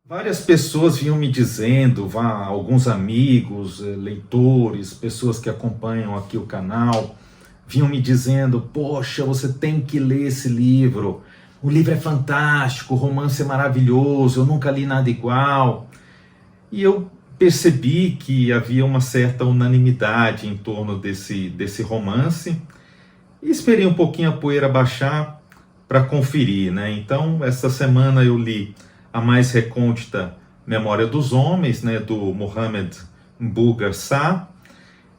Várias pessoas vinham me dizendo, alguns amigos, leitores, pessoas que acompanham aqui o canal, vinham me dizendo: poxa, você tem que ler esse livro, o livro é fantástico, o romance é maravilhoso, eu nunca li nada igual. E eu percebi que havia uma certa unanimidade em torno desse romance, e esperei um pouquinho a poeira baixar para conferir, né? Então, essa semana eu li a mais recôndita Memória dos Homens, né, do Mohamed Mbougar Sarr.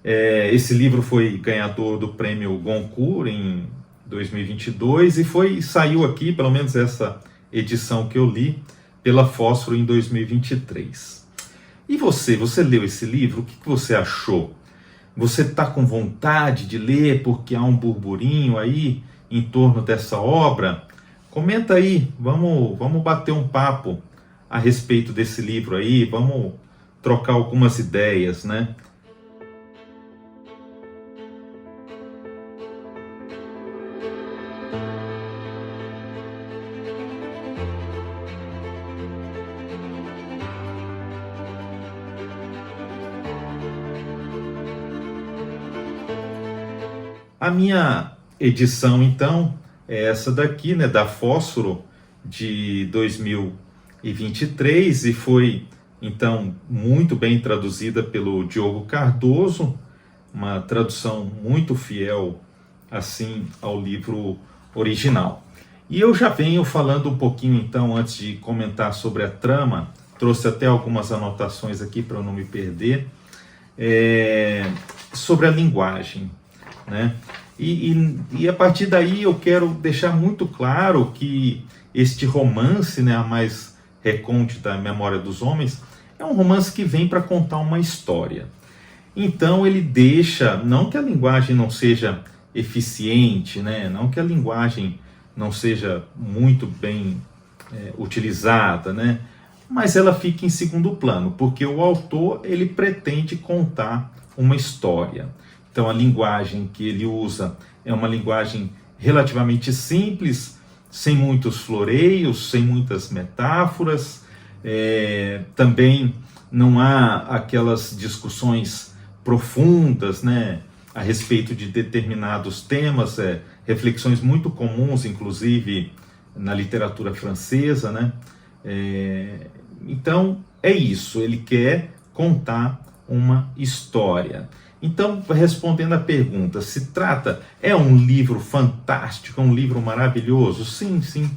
Esse livro foi ganhador do prêmio Goncourt em 2022 e saiu aqui, pelo menos essa edição que eu li, pela Fósforo em 2023. E você leu esse livro? O que você achou? Você está com vontade de ler porque há um burburinho aí em torno dessa obra? Comenta aí, vamos bater um papo a respeito desse livro aí, vamos trocar algumas ideias, né? A minha edição, então, é essa daqui, né, da Fósforo, de 2023, e foi, então, muito bem traduzida pelo Diogo Cardoso, uma tradução muito fiel, assim, ao livro original. E eu já venho falando um pouquinho, então, antes de comentar sobre a trama, trouxe até algumas anotações aqui para eu não me perder, sobre a linguagem, né? E a partir daí eu quero deixar muito claro que este romance, né, a mais recôndita Memória dos Homens, é um romance que vem para contar uma história. Então ele deixa, não que a linguagem não seja eficiente, né, não que a linguagem não seja muito bem utilizada, né, mas ela fica em segundo plano, porque o autor ele pretende contar uma história. Então a linguagem que ele usa é uma linguagem relativamente simples, sem muitos floreios, sem muitas metáforas. Também não há aquelas discussões profundas, né, a respeito de determinados temas, reflexões muito comuns, inclusive na literatura francesa, né? Então é isso, ele quer contar uma história. Então, respondendo à pergunta, é um livro fantástico, é um livro maravilhoso? Sim, sim,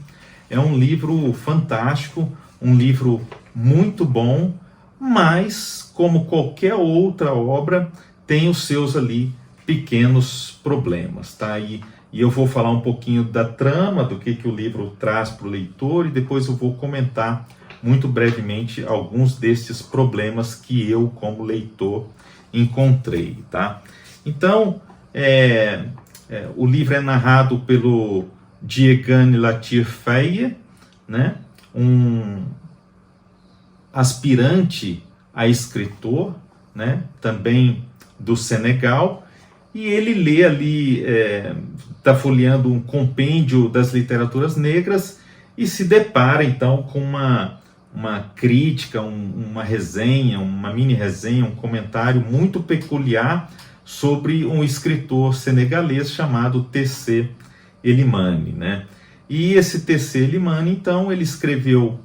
é um livro fantástico, um livro muito bom, mas, como qualquer outra obra, tem os seus ali pequenos problemas, tá? E eu vou falar um pouquinho da trama, do que o livro traz para o leitor, e depois eu vou comentar muito brevemente alguns desses problemas que eu, como leitor, encontrei, tá? Então, o livro é narrado pelo Dieguene Latir Faye, né? Um aspirante a escritor, né? Também do Senegal, e ele lê ali, está folheando um compêndio das literaturas negras e se depara então com uma crítica, uma resenha, uma mini resenha, um comentário muito peculiar sobre um escritor senegalês chamado Tessé Elimane, né? E esse Tessé Elimane, então, ele escreveu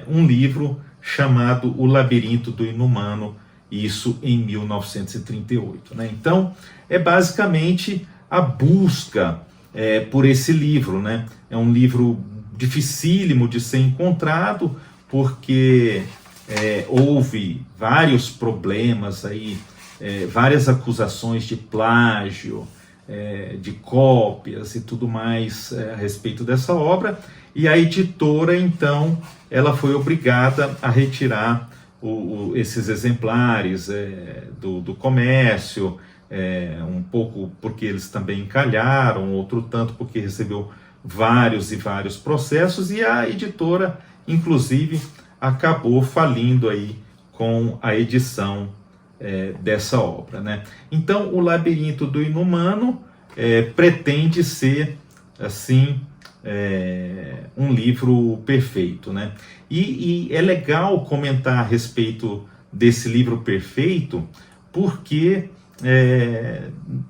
um livro chamado O Labirinto do Inumano, isso em 1938, né? Então, é basicamente a busca por esse livro, né? É um livro dificílimo de ser encontrado, porque houve vários problemas aí, várias acusações de plágio, de cópias e tudo mais a respeito dessa obra, e a editora, então, ela foi obrigada a retirar esses exemplares do comércio, um pouco porque eles também encalharam, outro tanto porque recebeu vários e vários processos, e a editora, inclusive, acabou falindo aí com a edição dessa obra, né? Então, O Labirinto do Inumano pretende ser, assim, um livro perfeito, né? E é legal comentar a respeito desse livro perfeito, porque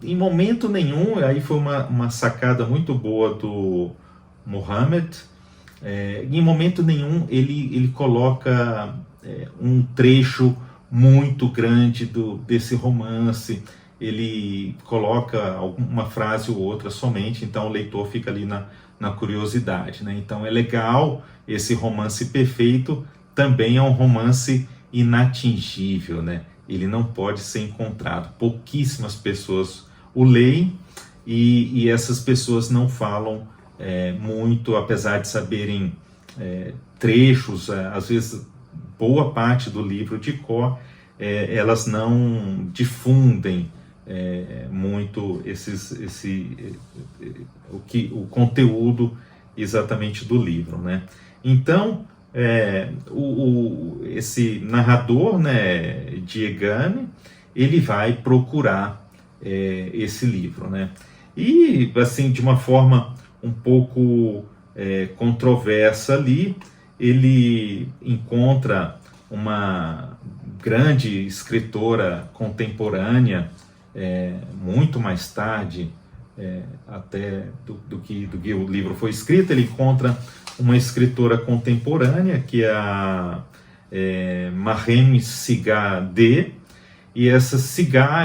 em momento nenhum, aí foi uma sacada muito boa do Muhammad, em momento nenhum ele coloca um trecho muito grande desse romance, ele coloca uma frase ou outra somente, então o leitor fica ali na curiosidade, né? Então é legal, esse romance perfeito também é um romance inatingível, né? Ele não pode ser encontrado. Pouquíssimas pessoas o leem e essas pessoas não falam muito, apesar de saberem trechos, às vezes boa parte do livro de cor, elas não difundem muito o conteúdo exatamente do livro, né? Então, esse narrador, né, Diegane, ele vai procurar esse livro, né? E, assim, de uma forma um pouco controversa ali, ele encontra uma grande escritora contemporânea, muito mais tarde, até do que o livro foi escrito. Ele encontra uma escritora contemporânea, que é a Mahrem Siga-D, e essa Siga,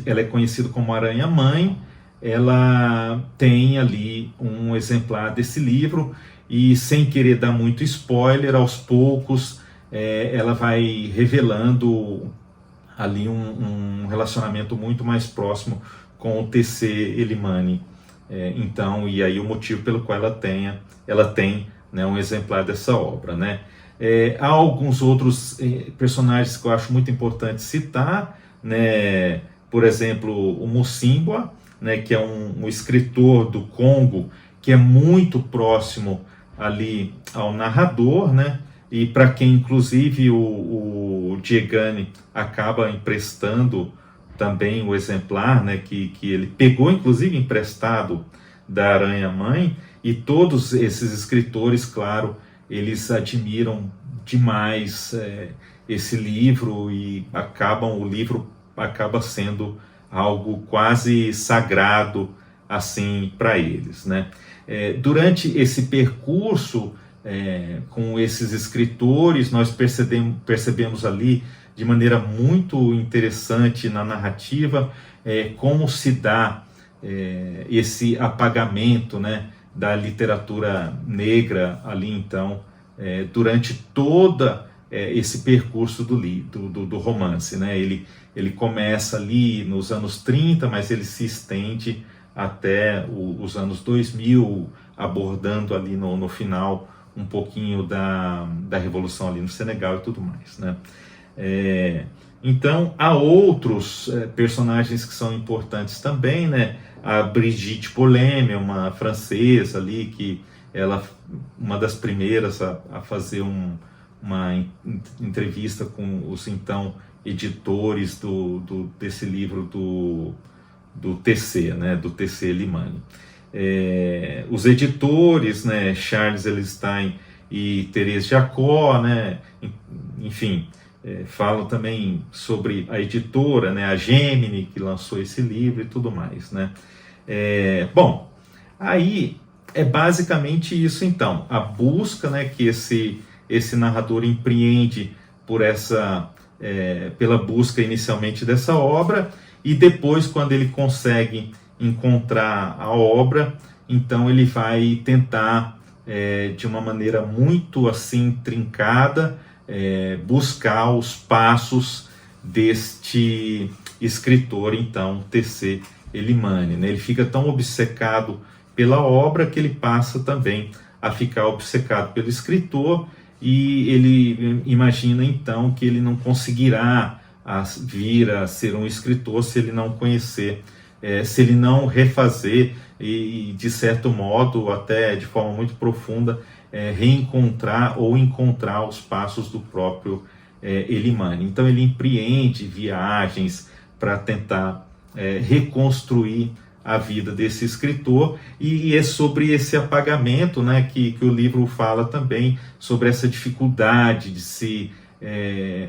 ela é conhecida como Aranha-Mãe, ela tem ali um exemplar desse livro, e sem querer dar muito spoiler, aos poucos ela vai revelando ali um relacionamento muito mais próximo com o T.C. Elimani. Então, e aí o motivo pelo qual ela tem, né, um exemplar dessa obra, né? Há alguns outros personagens que eu acho muito importante citar, né? Por exemplo, o Musimba, né, que é um escritor do Congo, que é muito próximo ali ao narrador, né? E para quem, inclusive, o Diegane acaba emprestando também o exemplar, né, que ele pegou, inclusive, emprestado da Aranha-Mãe, e todos esses escritores, claro, eles admiram demais esse livro, e o livro acaba sendo algo quase sagrado, assim, para eles, né? Durante esse percurso com esses escritores, nós percebemos ali, de maneira muito interessante na narrativa, como se dá esse apagamento, né, da literatura negra ali, então, durante toda esse percurso do romance, né? Ele começa ali nos anos 30, mas ele se estende até os anos 2000, abordando ali no final um pouquinho da Revolução ali no Senegal e tudo mais, né? Então, há outros personagens que são importantes também, né? A Brigitte Poleme, uma francesa ali, que ela uma das primeiras a fazer uma entrevista com os então editores desse livro do TC, né? Do TC Elimani. Os editores, né? Charles Elstein e Thérèse Jacot, né? Enfim, falam também sobre a editora, né, a Gemini, que lançou esse livro e tudo mais, né? Bom, aí é basicamente isso, então, a busca, né, que esse narrador empreende pela busca inicialmente dessa obra, e depois, quando ele consegue encontrar a obra, então ele vai tentar, de uma maneira muito assim trincada, buscar os passos deste escritor, então, T.C. Elimani, né? Ele fica tão obcecado pela obra que ele passa também a ficar obcecado pelo escritor, e ele imagina então que ele não conseguirá vir a ser um escritor se ele não conhecer, se ele não refazer e de certo modo, até de forma muito profunda, reencontrar ou encontrar os passos do próprio Elimani. Então ele empreende viagens para tentar reconstruir a vida desse escritor, e é sobre esse apagamento, né, que o livro fala também, sobre essa dificuldade de se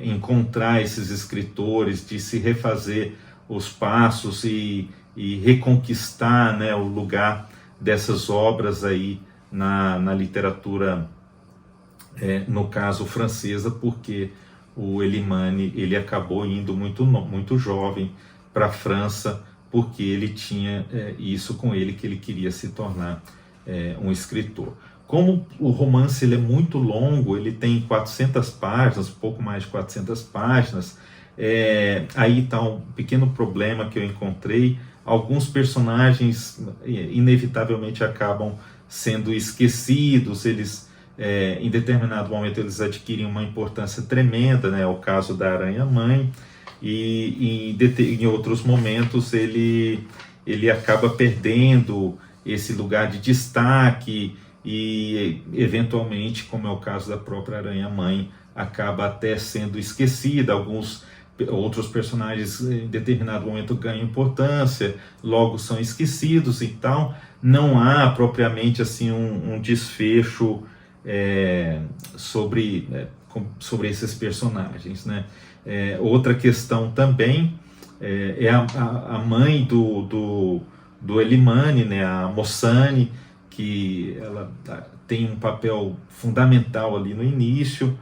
encontrar esses escritores, de se refazer os passos e reconquistar, né, o lugar dessas obras aí na literatura, no caso francesa, porque o Elimane ele acabou indo muito jovem para a França, porque ele tinha isso com ele, que ele queria se tornar um escritor. Como o romance ele é muito longo, ele tem 400 páginas, pouco mais de 400 páginas, aí está um pequeno problema que eu encontrei. Alguns personagens inevitavelmente acabam sendo esquecidos, eles em determinado momento eles adquirem uma importância tremenda, né? É o caso da Aranha-Mãe, e em outros momentos ele acaba perdendo esse lugar de destaque, e eventualmente, como é o caso da própria Aranha-Mãe, acaba até sendo esquecida. Alguns outros personagens em determinado momento ganham importância, logo são esquecidos e tal. Não há propriamente assim um desfecho sobre esses personagens, né? Outra questão também é a mãe do Elimane, né, a Mossane, que ela tem um papel fundamental ali no início,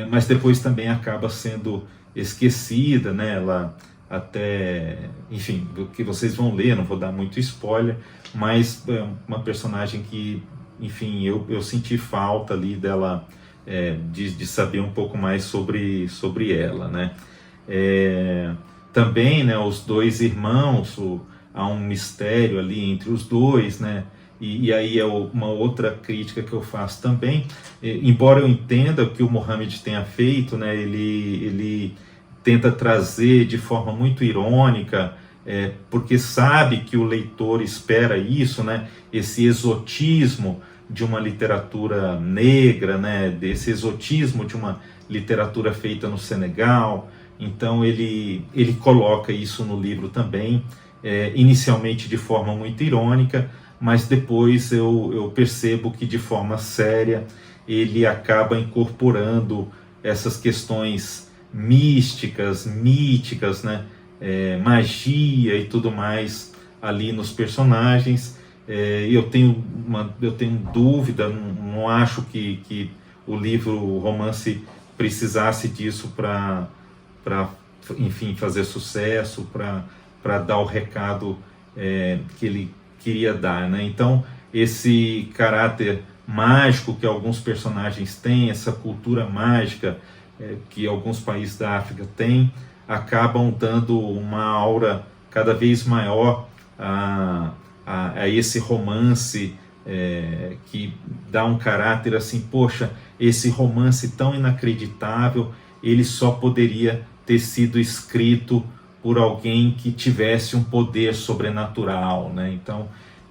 mas depois também acaba sendo esquecida, né? Ela até, enfim, o que vocês vão ler, não vou dar muito spoiler, mas é uma personagem que, enfim, eu senti falta ali dela, de saber um pouco mais sobre ela, né? Também, né, os dois irmãos, há um mistério ali entre os dois, né? E aí é uma outra crítica que eu faço também, embora eu entenda o que o Mohammed tenha feito, né? Ele tenta trazer de forma muito irônica, porque sabe que o leitor espera isso, né? Esse exotismo de uma literatura negra, né? Desse exotismo de uma literatura feita no Senegal. Então ele coloca isso no livro também, inicialmente de forma muito irônica, mas depois eu percebo que de forma séria ele acaba incorporando essas questões místicas, míticas, né? Magia e tudo mais ali nos personagens. Eu tenho dúvida, não acho que o livro, o romance, precisasse disso para enfim, fazer sucesso, para dar o recado que ele queria dar, né? Então, esse caráter mágico que alguns personagens têm, essa cultura mágica que alguns países da África têm, acabam dando uma aura cada vez maior a esse romance, que dá um caráter assim, poxa, esse romance tão inacreditável, ele só poderia ter sido escrito por alguém que tivesse um poder sobrenatural, né? Então,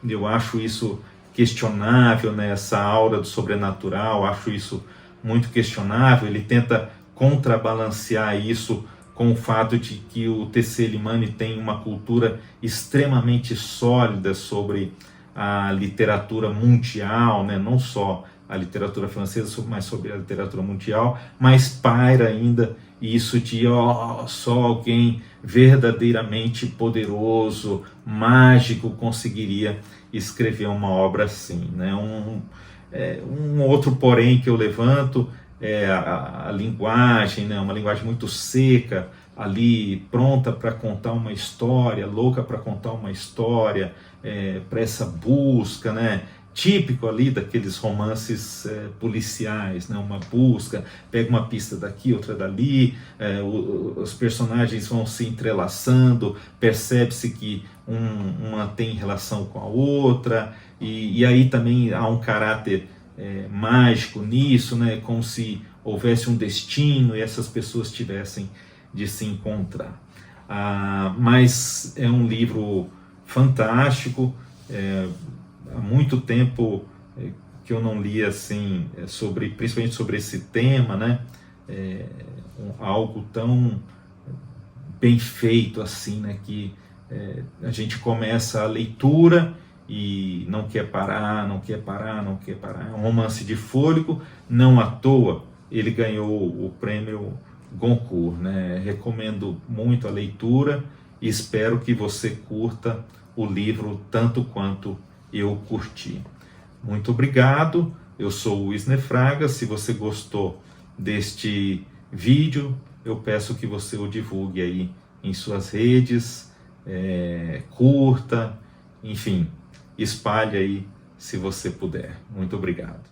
eu acho isso questionável, né? Essa aura do sobrenatural, acho isso muito questionável. Ele tenta contrabalancear isso com o fato de que o T.C. Elimane tem uma cultura extremamente sólida sobre a literatura mundial, né? Não só a literatura francesa, mas sobre a literatura mundial, mas paira ainda isso de só alguém verdadeiramente poderoso, mágico, conseguiria escrever uma obra assim, né? Um outro porém que eu levanto é a linguagem, né? Uma linguagem muito seca, ali pronta para contar uma história, louca para contar uma história, para essa busca, né? Típico ali daqueles romances policiais, né? Uma busca, pega uma pista daqui, outra dali, os personagens vão se entrelaçando, percebe-se que uma tem relação com a outra, e aí também há um caráter mágico nisso, né? Como se houvesse um destino e essas pessoas tivessem de se encontrar. Mas é um livro fantástico. Há muito tempo que eu não li assim, principalmente sobre esse tema, né? Algo tão bem feito assim, né? Que a gente começa a leitura e não quer parar, não quer parar, não quer parar. É um romance de fôlego, não à toa ele ganhou o prêmio Goncourt, né? Recomendo muito a leitura e espero que você curta o livro tanto quanto eu curti. Muito obrigado, eu sou o Wisner Fraga. Se você gostou deste vídeo, eu peço que você o divulgue aí em suas redes, curta, enfim, espalhe aí se você puder. Muito obrigado.